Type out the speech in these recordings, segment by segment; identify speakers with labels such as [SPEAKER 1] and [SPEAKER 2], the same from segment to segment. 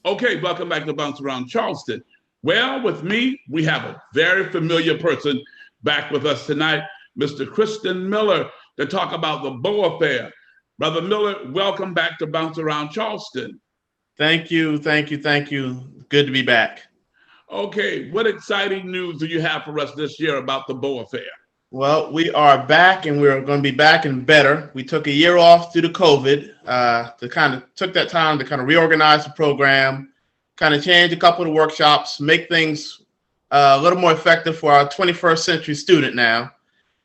[SPEAKER 1] Okay, welcome back to Bounce Around Charleston. Well, with me, we have a very familiar person back with us tonight, Mr. Kristen Miller, to talk about the Beaux affair. Brother Miller, welcome back to Bounce Around Charleston.
[SPEAKER 2] Thank you, thank you, thank you. Good to be back.
[SPEAKER 1] Okay, what exciting news do you have for us this year about the Beaux affair?
[SPEAKER 2] Well, we are back and we're going to be back and better. We took a year off due to COVID to kind of took that time to kind of reorganize the program, kind of change a couple of the workshops, make things a little more effective for our 21st century student now.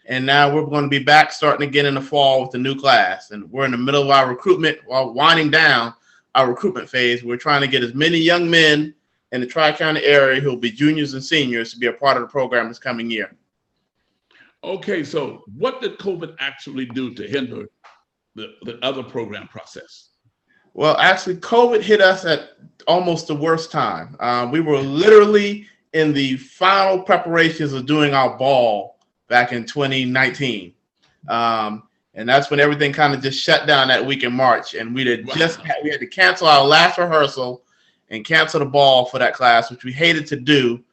[SPEAKER 2] And now we're going to be back starting again in the fall with the new class. And we're in the middle of our recruitment while winding down our recruitment phase. We're trying to get as many young men in the Tri-County area who will be juniors and seniors to be a part of the program this coming year.
[SPEAKER 1] Okay, so what did COVID actually do to hinder the other program process?
[SPEAKER 2] Well, actually, COVID hit us at almost the worst time. We were literally in the final preparations of doing our ball back in 2019. And that's when everything kind of just shut down that week in March. And we had to cancel our last rehearsal and cancel the ball for that class, which we hated to do.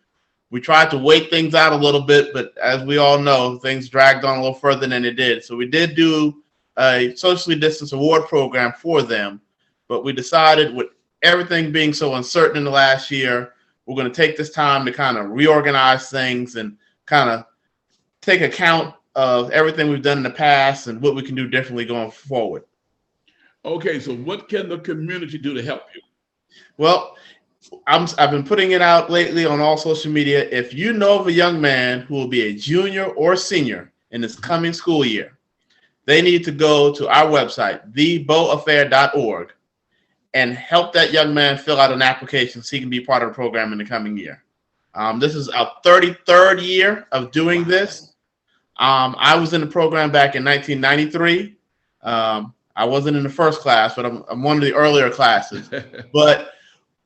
[SPEAKER 2] We tried to wait things out a little bit, but as we all know, things dragged on a little further than it did. So we did do a socially distanced award program for them, but we decided with everything being so uncertain in the last year, we're going to take this time to kind of reorganize things and kind of take account of everything we've done in the past and what we can do differently going forward.
[SPEAKER 1] Okay, so what can the community do to help you?
[SPEAKER 2] Well, I've been putting it out lately on all social media. If you know of a young man who will be a junior or senior in this coming school year, they need to go to our website, thebeauxaffair.org, and help that young man fill out an application so he can be part of the program in the coming year. This is our 33rd year of doing this. I was in the program back in 1993. I wasn't in the first class, but I'm one of the earlier classes. But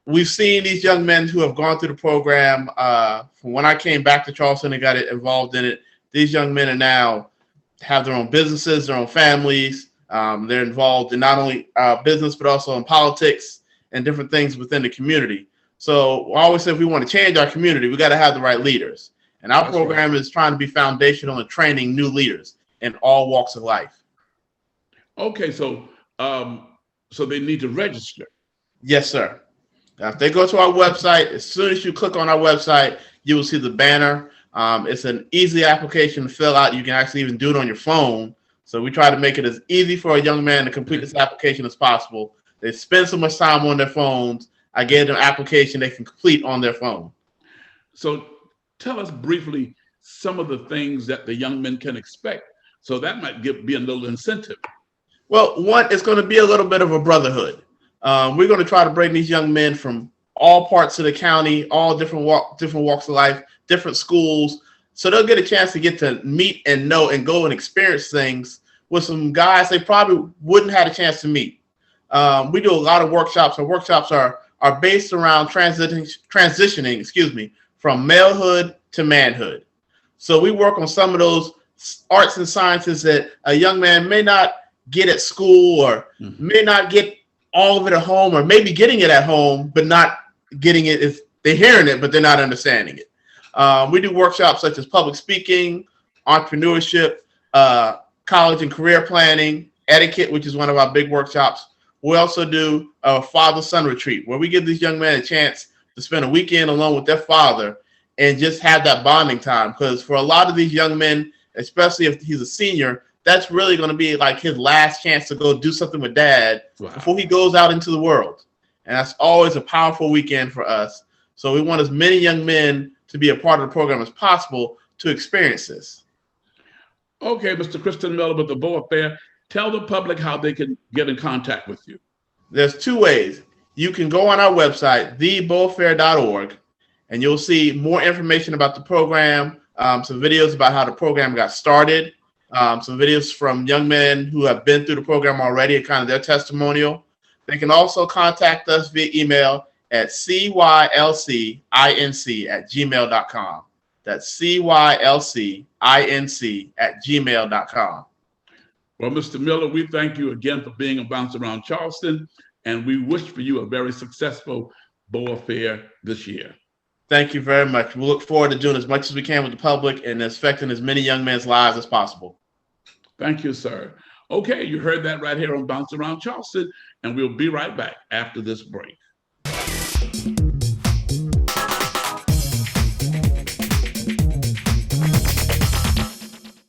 [SPEAKER 2] we've seen these young men who have gone through the program from when I came back to Charleston and got involved in it. These young men are now have their own businesses, their own families. They're involved in not only business, but also in politics and different things within the community. So I always say if we want to change our community, we got to have the right leaders. And our program is trying to be foundational in training new leaders in all walks of life.
[SPEAKER 1] Okay, so they need to register.
[SPEAKER 2] Yes, sir. Now, if they go to our website, as soon as you click on our website, you will see the banner. It's an easy application to fill out. You can actually even do it on your phone. So we try to make it as easy for a young man to complete this application as possible. They spend so much time on their phones. I gave them an application they can complete on their phone.
[SPEAKER 1] So tell us briefly some of the things that the young men can expect. So that might be a little incentive.
[SPEAKER 2] Well, one, it's going to be a little bit of a brotherhood. We're going to try to bring these young men from all parts of the county, all different walks of life, different schools. So they'll get a chance to get to meet and know and go and experience things with some guys they probably wouldn't have a chance to meet. We do a lot of workshops. Our workshops are based around transitioning, from malehood to manhood. So we work on some of those arts and sciences that a young man may not get at school or may not get all of it at home, or maybe getting it at home, but not getting it if they're hearing it, but they're not understanding it. We do workshops such as public speaking, entrepreneurship, college and career planning, etiquette, which is one of our big workshops. We also do a father-son retreat where we give these young men a chance to spend a weekend alone with their father and just have that bonding time. Because for a lot of these young men, especially if he's a senior, that's really going to be like his last chance to go do something with dad before he goes out into the world. And that's always a powerful weekend for us. So we want as many young men to be a part of the program as possible to experience this.
[SPEAKER 1] Okay, Mr. Kristen Miller with the Beaux Affair, tell the public how they can get in contact with you.
[SPEAKER 2] There's two ways. You can go on our website, thebeauxaffair.org, and you'll see more information about the program, some videos about how the program got started, some videos from young men who have been through the program already and kind of their testimonial. They can also contact us via email at cylcinc@gmail.com. That's cylcinc@gmail.com.
[SPEAKER 1] Well, Mr. Miller, we thank you again for being a Bounce Around Charleston, and we wish for you a very successful Beaux Affair this year.
[SPEAKER 2] Thank you very much. We look forward to doing as much as we can with the public and affecting as many young men's lives as possible.
[SPEAKER 1] Thank you, sir. Okay, you heard that right here on Bounce Around Charleston, and we'll be right back after this break.